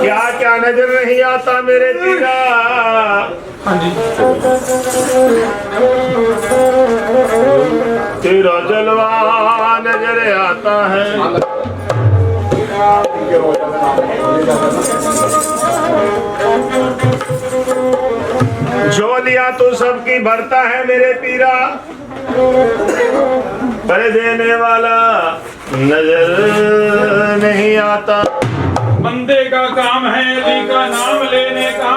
क्या क्या नजर नहीं आता मेरे पीरा? हाँ जी तेरा जलवा नजर आता है। झोलियां तो सबकी भरता है मेरे पीरा, पर देने वाला नजर नहीं आता। बंदे का काम है अली का नाम लेने का,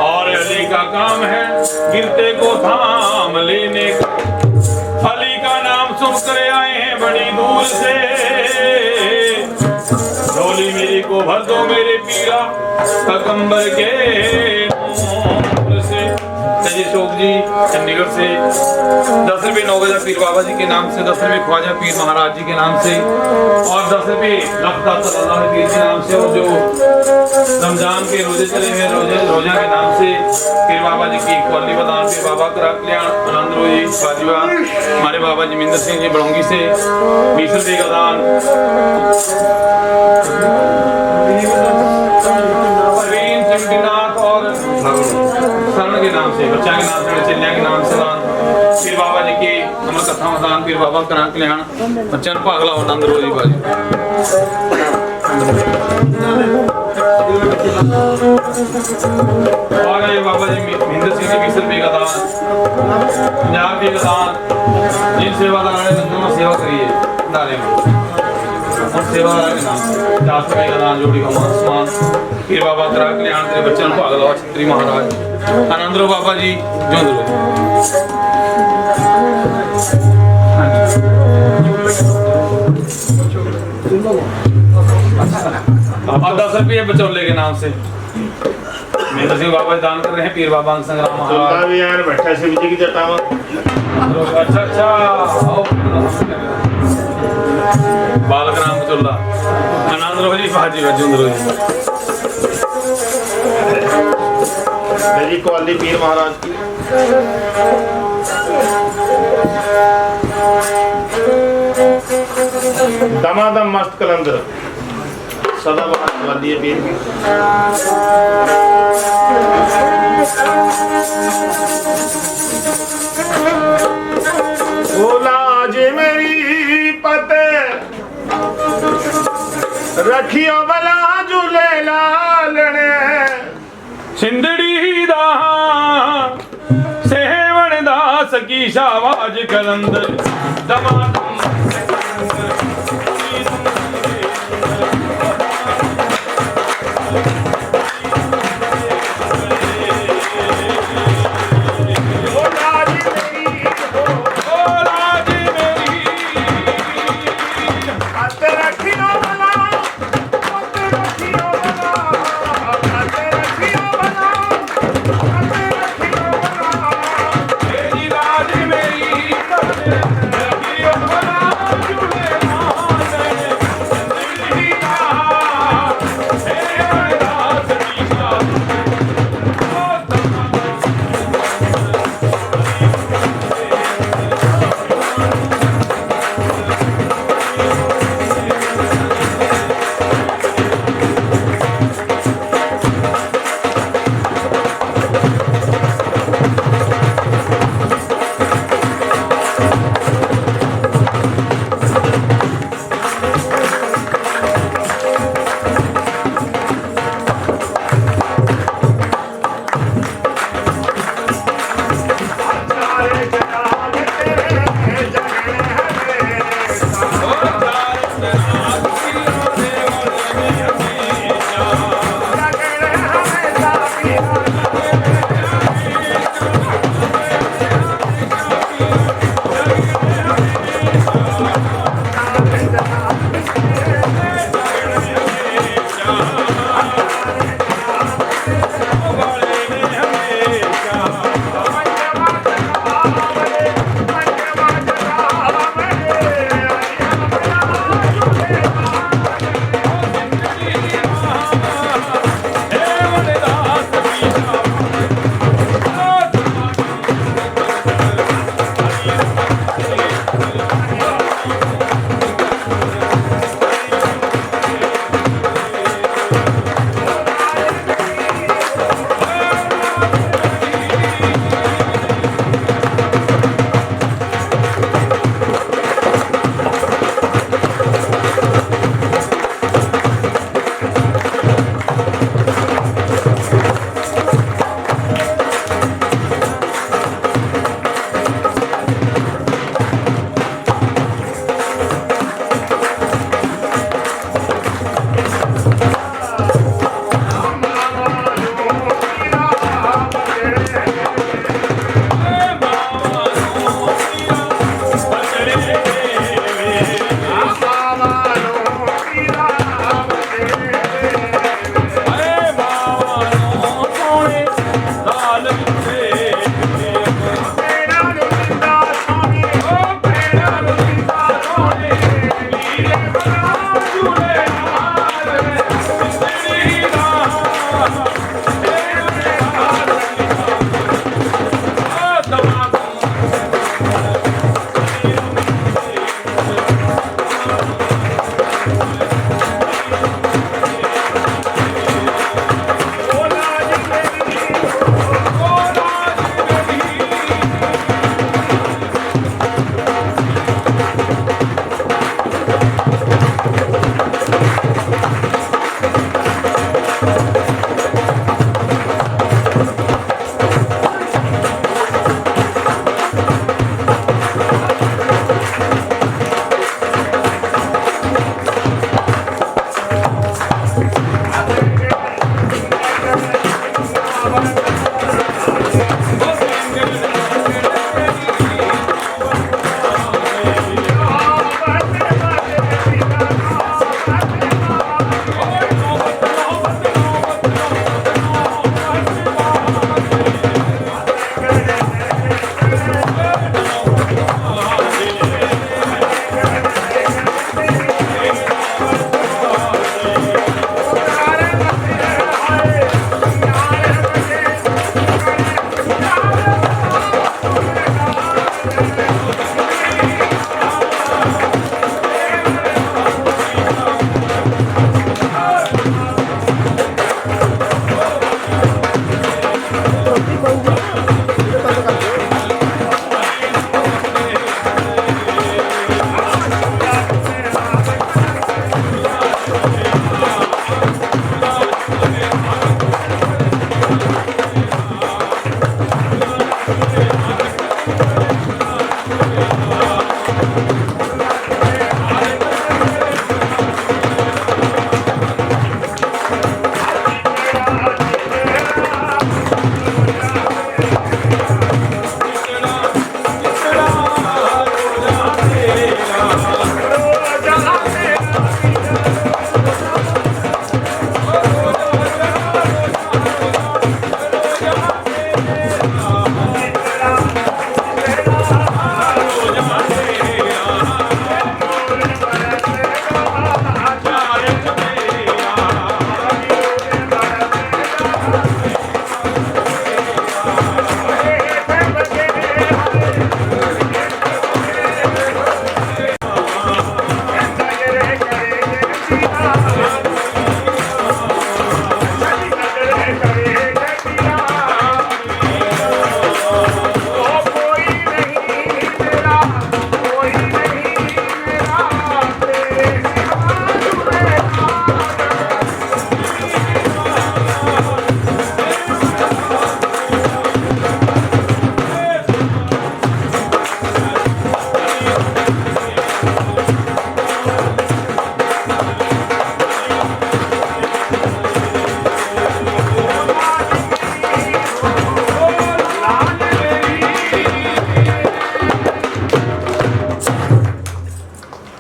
और अली का काम है गिरते को थाम लेने का। अली का नाम सुनकर आए हैं बड़ी दूर से, झोली मेरी को भर दो मेरे पीरा पैगंबर के नूर से। जी शोक जी चंडीगढ़ से 10 रुपये 9 गजा पीर बाबा जी के नाम से, 10 रुपये ख्वाजा पीर महाराज जी के नाम से, और 10 रुपये लखदाता पीर के नाम से, और जो रमजान के रोजे चले हुए रोजा के नाम से पीर बाबा जी की कौली बदान पीर बाबा करा कल्याण आनंद रोजी बाजीवा हमारे बाबा जमिंदर सिंह जी बड़ोंगी से 20 रुपये का दान, और शरण के नाम से, बच्चा के नाम से, चिल्लिया के नाम से दान, पीर बाबा जी की अमर कथा दान पीर बाबा करा कल्याण बच्चन भागला आनंद रोजी बाजी। और ये बाबा जी महेंद्र सिंह जी 20 रुपये का दान, 50 रुपये का दान, जिन सेवादार ने दोनों सेवा करिए डाले में और सेवादार के नाम 50 रुपये का दान, जोड़ी का मान पीर बाबा करा कल्याण तेरे बच्चन भागला छत्री महाराज आनंदरो बाबा जी जोंदरो। और 10 रुपये बचौले के नाम से मेरे सिंह बाबा दान कर रहे हैं पीर बाबा संग्राम महाराज भी यार बैठा से विजय की जटावा। अच्छा बालक नाम बचौला आनंद रोजी बाजी जोंदरो मेरी कौली पीर महाराज की। दमादम मस्त कलंदर सदा बहार वाली है पीर की। लाज मेरी पते रखियो बला झूले लालने, सिंधड़ी दा सेवण दा सकी शावाज कलंदर दमादम Thank you.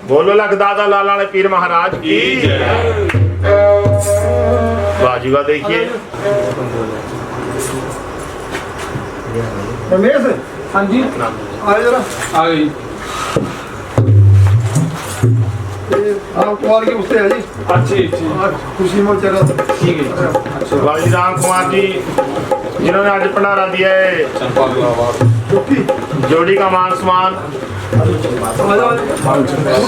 बोलो लख दादा लाल वाले पीर महाराज की बाजीवा देखिए। रमेश हाँ जी आए जरा आ गई। आप कॉल के उससे है जी अच्छी अच्छी आज खुशी में चल रहा था। ठीक है अच्छा बाबू जी राम कुमार जी जिन्होंने आज भंडारा दिया है, टोपी जोड़ी का मान सम्मान,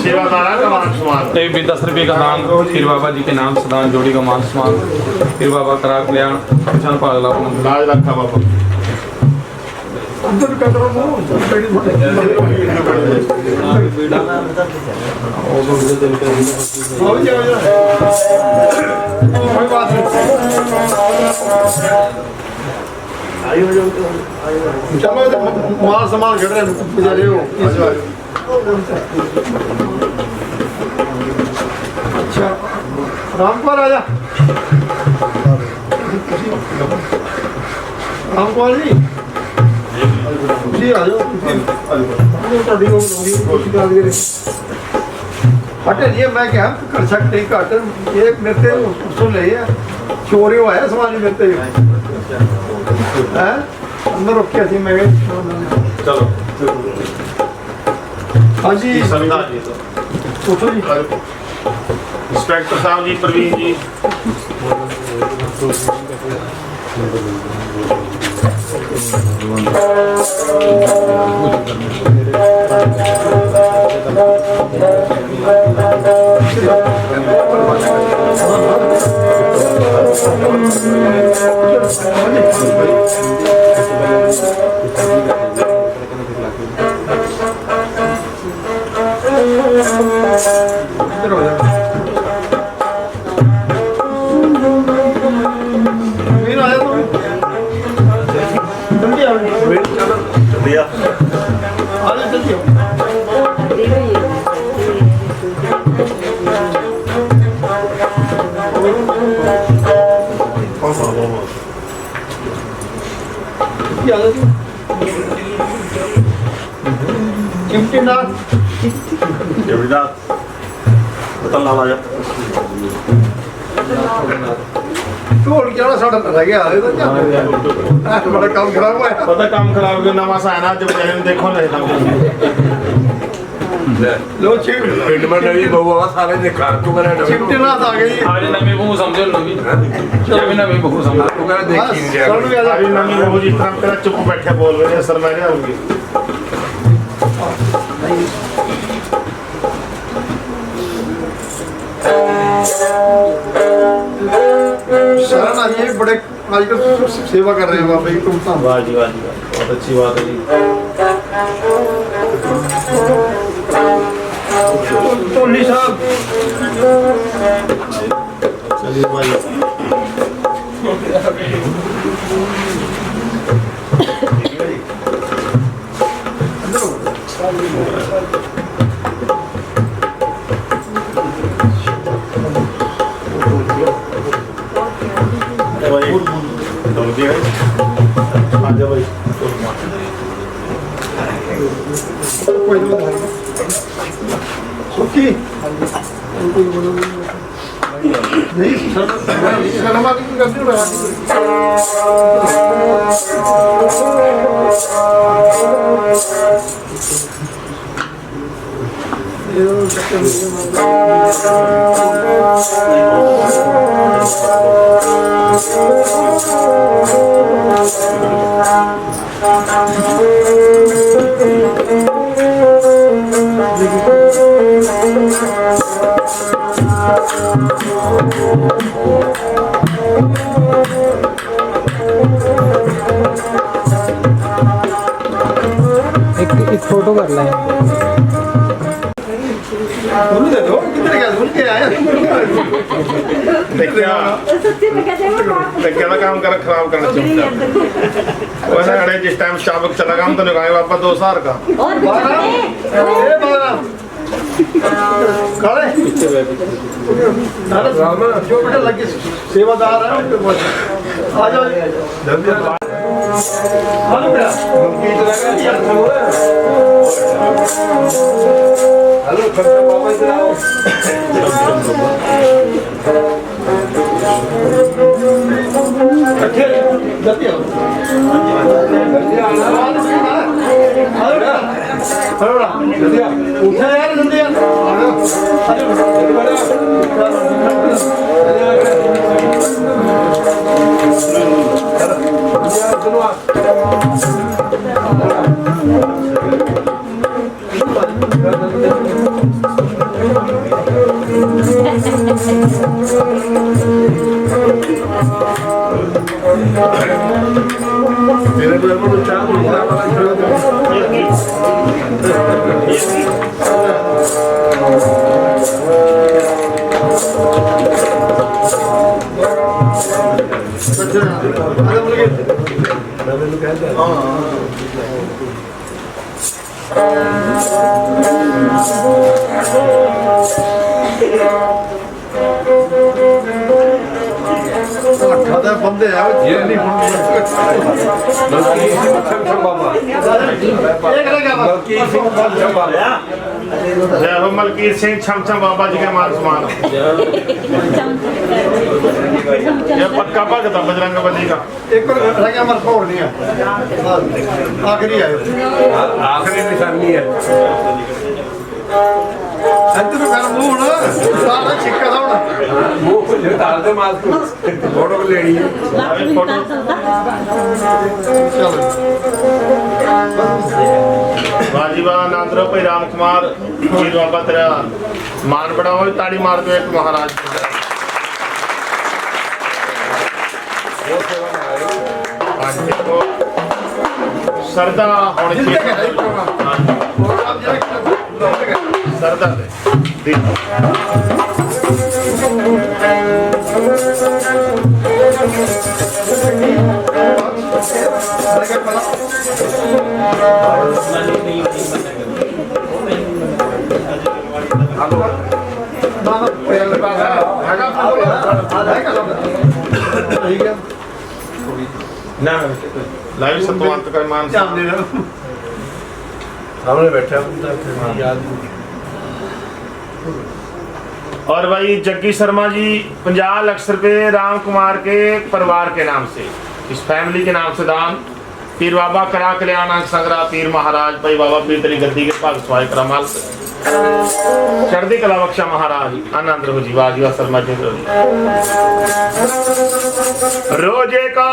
सेवादारा का मान सम्मान, एक भी 10 रुपये का दान फिर बाबा जी के नाम से दान, जोड़ी का मान सम्मान, फिर बाबा करा कल्याण चल पागला लाज रखा बाबा। अंदर कर रहा हूं पेड़ी कोई बात नहीं चलो माल सामान घट रहे बेचारे हो। अच्छा रामपाल आजा रामपाल जी जी आ जाओ हटे जी मैं क्या कर सकते घट एक मेरे सुन ले चोरी हुआ है समान मेरे है अंदर रखिया थी मैं चलो हाँ जी समझा जी। ਉਠੋ ਜੀ ਇੰਸਪੈਕਟਰ ਸਾਹਿਬ ਜੀ, ਪ੍ਰਵੀਨ ਜੀ। ਇੱਧਰ ਹੋ ਜਾ ਵੀਰ ਆਇਆ ਤੂੰ ਜਲਦੀ ਆ ਵੀਰ ਜਲਦੀ ਆ ਜਾ ਜਲਦੀ चिमटी ना ढोल क्या साढ़ा रह गया बड़ा काम खराब हुआ पता काम खराब हो गया नवा सा है ना जब बहन देखो लो चिमटी नवी बहु सारे देखा तू करे चिमटी ना आ गई आज नवी बहू समझो नवी चलो भी नवी बहू समझ तू करे देखी नहीं सुन भी अभी नवी बहू जिस तरह तेरा चुप बैठे बोल रहे हैं सर मैंने आऊंगी शरण आइए बड़े आजकल सेवा कर रहे हैं बाबा जी तुम तो वाह जी वाह जी वाह बहुत अच्छी बात है जी टोली साहब चलिए भाई सुखी नहीं शर्मा की करती एक फोटो कर लें दे दो किधर गया सुन के आया क्या काम कर खराब करना चाहता वैसे अड़े जिस टाइम चाबक चला गया हम तो निकाले वापस 2 साल का काले जो बेटा लगे सेवादार है उनके पास आ जाओ जल्दी हेलो बेटा हेलो खर्चा बाबा इधर आओ इकट्ठे जल्दी आओ जल्दी आना हेलो बेटा जल्दी आ उठा यार जल्दी आ मेरे को चाह खादा बंदे है ये नहीं बल्कि बाबा एक रह बल्कि बाबा जय हो मलकीत सिंह छम बाबा जी के मान समान ये पक्का भगत बजरंग बली का एक और रह गया हमारा और नहीं है आखिरी है आखिरी निशानी है ਇੱਧਰ ਕਰ ਮੂੰਹ ਹੁਣ ਸਾਰਾ ਛਿੱਕਾ ਦਾ ਹੁਣ ਉਹ ਜਤਾਲ ਦੇ ਮਾਸ ਫੋਟੋ ਲੈਣੀ ਹੈ ਚਲੋ वाजीवा नादरो भाई राम कुमार जी बाबा तेरा मान बढ़ाओ ताड़ी मार दो एक महाराज आज देखो सरदा होनी चाहिए सरदा दे ना लाइव सतवंत का मान सामने बैठा याद और भाई जग्गी शर्मा जी 50 लाख रुपए राम कुमार के परिवार के नाम से इस फैमिली के नाम से दान पीर बाबा करा कल्याण संगरा पीर महाराज भाई बाबा पीर तेरी गद्दी के भाग सवाई करामाल चढ़दी कला बख्शा महाराज आनंद रहो जी वाजीवा शर्मा जी रोजे का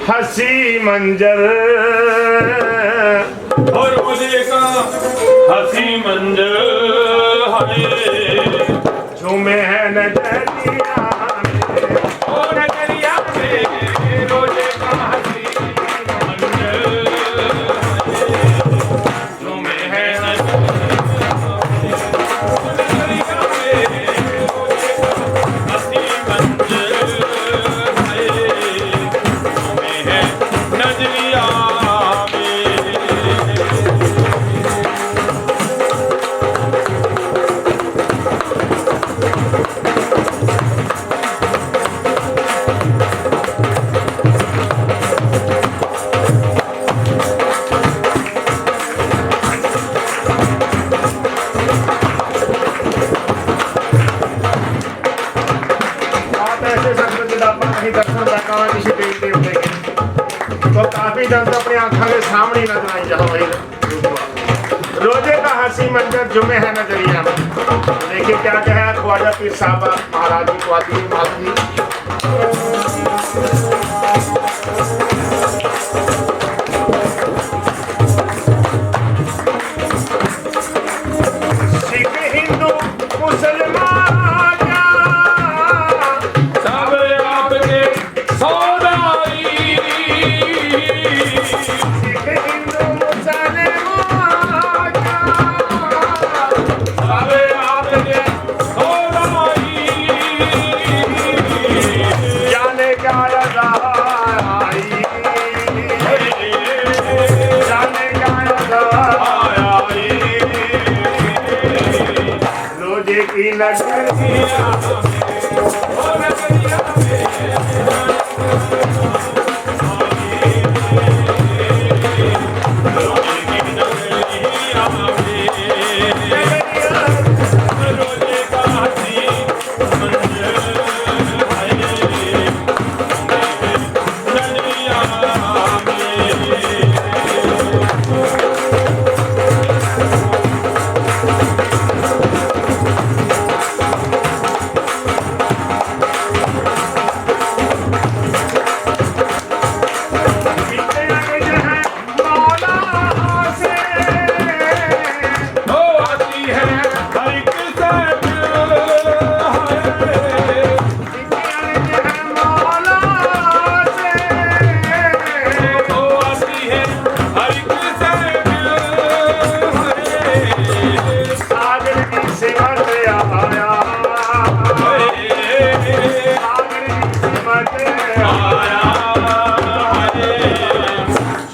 हंसी मंजर और रोजे का हंसी मंजर झूमे है नजरिया में रोजे का हंसी मंजर झूमे है तो काफी जन तो अपनी आंखों के सामने नजर आई जाओ भाई रोजे का हंसी मंजर जुमे है नजरिया में देखिए क्या क्या है ख्वाजा पीर साहब महाराज की ख्वाजी मालवी सिख हिंदू मुसलमान सब आपके सौदाई सिख हिंदू मुसलमान सब आपके सौदाई जाने क्या रज़ाई जाने क्या रज़ाई रोजे की नजरिया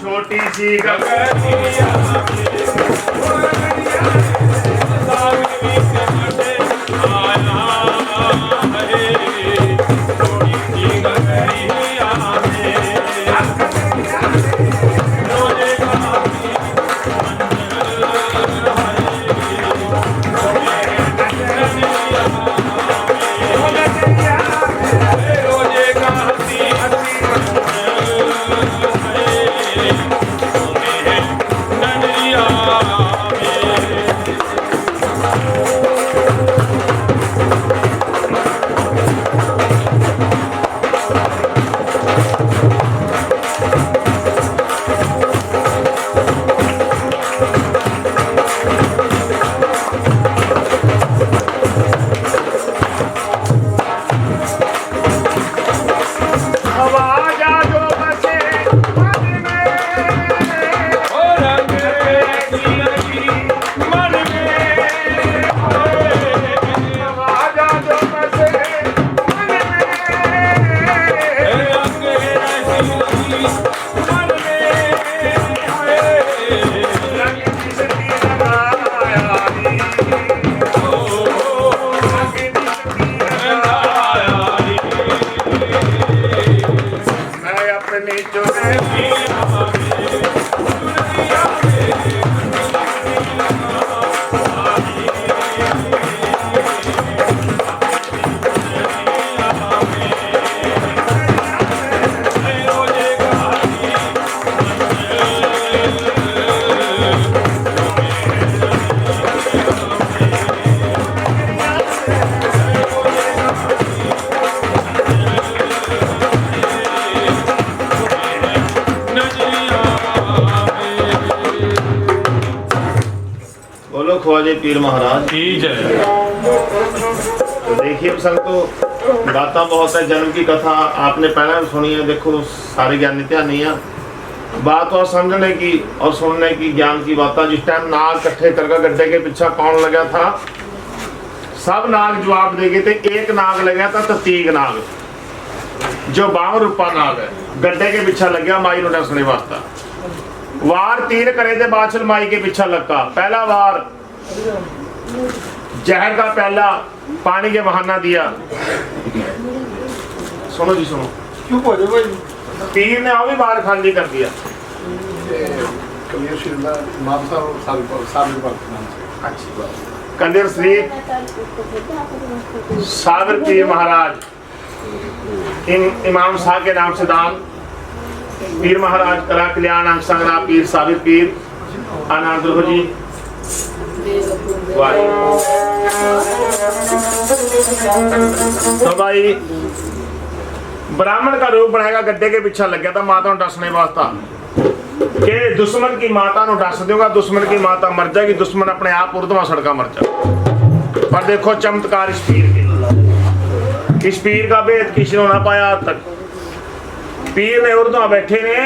छोटी सी गगरिया खवाजे पीर महाराज। की जय। तो देखिए संगतो, बातें बहुत है, जन्म की कथा आपने पहले भी सुनी है। देखो सारे ज्ञान नहीं है, बात और समझने की और सुनने की, ज्ञान की बात। जिस टाइम नाग इकट्ठे करके गड्ढे के पीछे कौन लगा था, सब नाग जवाब दे गए थे। एक नाग लगा था ततीग नाग, जो 52 रूपा नाग है, गड्ढे के पीछे लग गया माई नो डसने वास्ता। वार 3 करे थे बादशाह माई के पीछे लगा। पहला वार जहर का प्याला पानी के बहाना दिया। सुनो जी सुनो, चुप हो जाओ भाई। पीर ने वो भी बाहर खाली कर दिया। कंदेर श्री साबिर पीर महाराज, इमाम शाह के नाम से दान। पीर महाराज कला कल्याण अंग संग्रह पीर साबिर पीर आनंद जी। तो भाई ब्राह्मण का रूप बनाएगा, गड्ढे के पीछे लग गया था माता डसने वास्ता कि दुश्मन की माता नु डस दूंगा, दुश्मन की माता मर जाएगी, दुश्मन अपने आप उर्दवा सड़का मर जाए। पर देखो चमत्कार इस पीर के, इस पीर का भेद किसी ने ना पाया आज तक। पीर ने उर्दवा बैठे ने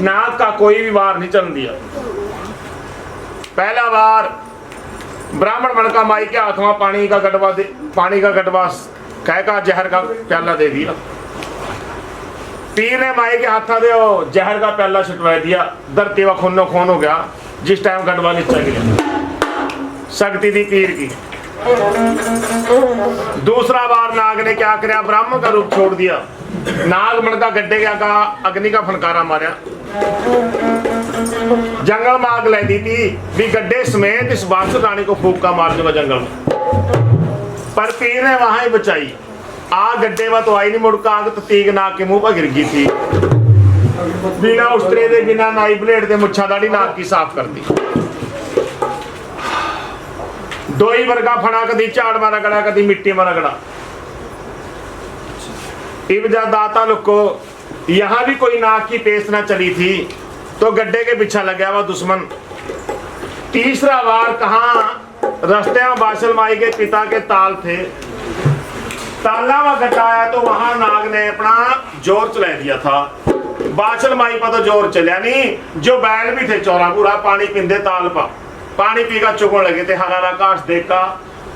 नाग का कोई भी वार नहीं चल दिया। पहला वार ब्राह्मण बन का माई के हाथ में पानी का गडवा कह का जहर का प्याला दे दिया। पीर ने माई के हाथा दे जहर का प्याला छिटवा दिया। धरती व खूनो खून हो गया जिस टाइम गडवा नीचे गिरा। शक्ति थी पीर की। दूसरा बार नाग ने क्या किया, ब्राह्मण का रूप छोड़ दिया। नाग बनका गड्ढे गया का अग्नि का फनकारा मारा। जंगल में आग लै दी थी भी गड्ढे समेत इस बादशाह रानी को फूक का मार दूंगा जंगल में। पर पीर ने वहां ही बचाई। आग गड्ढे में तो आई नहीं, मुड़का आग ततीग नाग के मुंह पर गिर गई थी। बिना उस्तरे दे, बिना नाई ब्लेड दे मुच्छा दाढ़ी नाग की साफ कर दी। दो ही वर्गा फड़ा, कदी झाड़ में रगड़ा, कदी मिट्टी में रगड़ा। इब्जा दाता लुको, यहां भी कोई नाग की पेश ना चली थी तो गड्ढे के पीछे लग गया वह दुश्मन। तीसरा बार कहा, रास्ते में बादशाह माई के पिता के ताल थे, ताला में घटाया तो वहां नाग ने अपना जोर चला दिया था। बादशाह माई पर तो जोर चलिया नहीं। जो बैल भी थे चौरा पूरा पानी पींदे ताल पा, पानी पी का चुगन लगे थे। हरा आकाश देखा,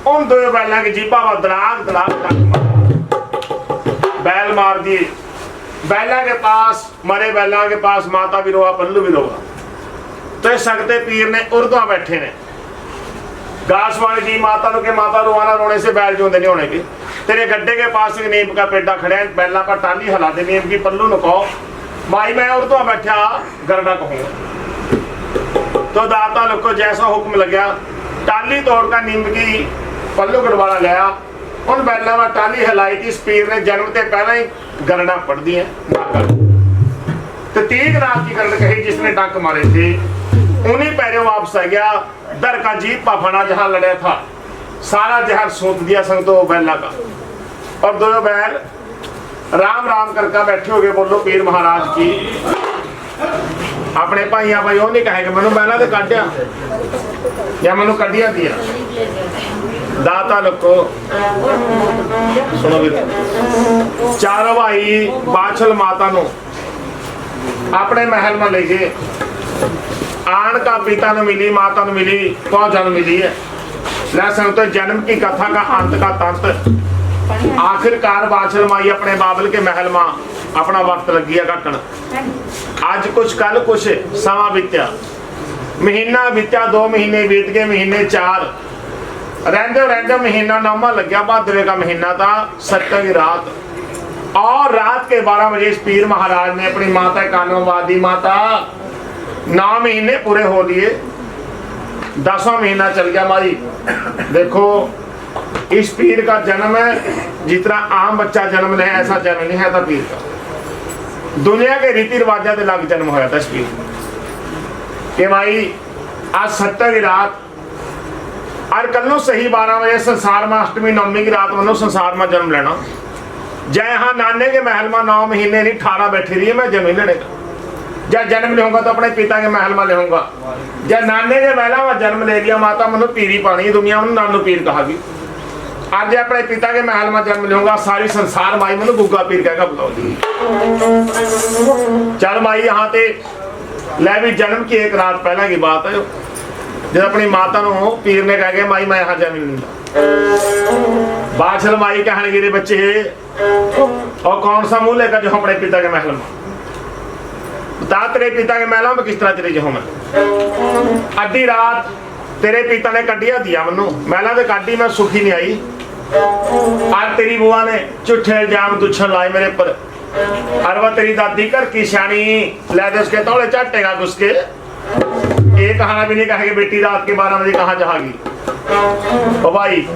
उन दो बैलों की जीपा पर दलाग दलाग बैल मार दिए। बैला के पास, मरे बैला के पास माता भी रोआ, पल्लू भी रोआ। तो सकते पीर ने उर्दवा बैठे ने घास वाली जी माता नो के माता रोवाना, रोने से बैल जोंदे नहीं होने के। तेरे गड्ढे के पास एक नीम का पेड़ा खड़े, बैला का टाली हिला दे, नीम की पल्लू न कहो माई मैं उर्दवा बैठा गरना कहूंगा। तो दाता लोग को जैसा हुक्म लगा, टाली तोड़कर नीम की पल्लू गढ़वाला लिया। उन बैलों में टाली हिलाई थी। इस पीर ने जन्म से पहले ही गरना पढ़ दी है। ततीग नाग की गरन कही जिसने डंक मारे थे, उन्हीं पैरों वापस आ गया। दर का जीप पाफना जहां लड़ा था, सारा जहर सूत दिया संगतो बैला का। और दो बैल राम राम करके बैठे हो गए। बोलो पीर महाराज की। अपने भाइया भाई वो नहीं कहेगा मैनू बैला तो काटिया या मैनू कटिया दिया। दाता लोको सुनो भी, चारों भाई बादशाह माता नो अपने महल में ले गए। आन का पिता ने मिली, माता ने मिली, पौजन मिली है। लहसन तो जन्म की कथा का अंत का तंत्र। आखिरकार बादशाह माई अपने बाबल के महल में अपना वक्त लग गया कटन। आज कुछ कल कुछ समा बीत्या, महीना बीत्या, 2 महीने बीत गए, महीने 4 रहते महीना 9वां लग गया। भादवे का महीना था, 7 की रात। और रात के 12 बजे इस पीर महाराज ने अपनी माता कानोवादी, माता 9 महीने पूरे हो लिए, 10वां महीना चल गया माई। देखो इस पीर का जन्म है जितना आम बच्चा जन्म ले ऐसा जन्म नहीं है था पीर का। दुनिया के रीति रिवाजा के लग जन्म होया था इस पीर के। माई आज 7 की रात और कल सही 12 बजे संसार में अष्टमी 9वीं की रात मनो संसार में जन्म लेना। जय हाँ नाने के महल में 9 महीने नहीं 18 बैठी रही है, मैं जन्म लेने का। जब जन्म लूंगा तो अपने पिता के महल में लूंगा। जब नाने के महल में जन्म ले लिया माता मनु पीरी पानी दुनिया में नानू पीर कहा भी। आज जब अपने पिता के महल में जन्म लूंगा सारी संसार माई मनु गुग्गा पीर कहकर बुलाओगी। चल माई यहाँ ते ले भी जन्म की एक रात पहले की बात है जब अपनी माता नु पीर ने कह के माई मैं यहाँ जन्म लूंगा। बादशाह माई कहने गिरे बच्चे और कौन सा मुंह लेकर जो अपने पिता के महल में बता तेरे पिता के महल में किस तरह चले जाऊं मैं। अद्धी रात तेरे पिता ने कटिया दिया मनु महला से काटी मैं सुखी नहीं आई। आज तेरी बुआ ने झूठे इल्जाम तुच्छन लाए मेरे पर और वह तेरी दादी कर की शानी ले दे उसके तौले चाटेगा उसके एक कहाना भी नहीं कहेगी बेटी रात के 12 बजे कहाँ जाएगी। ओ भाई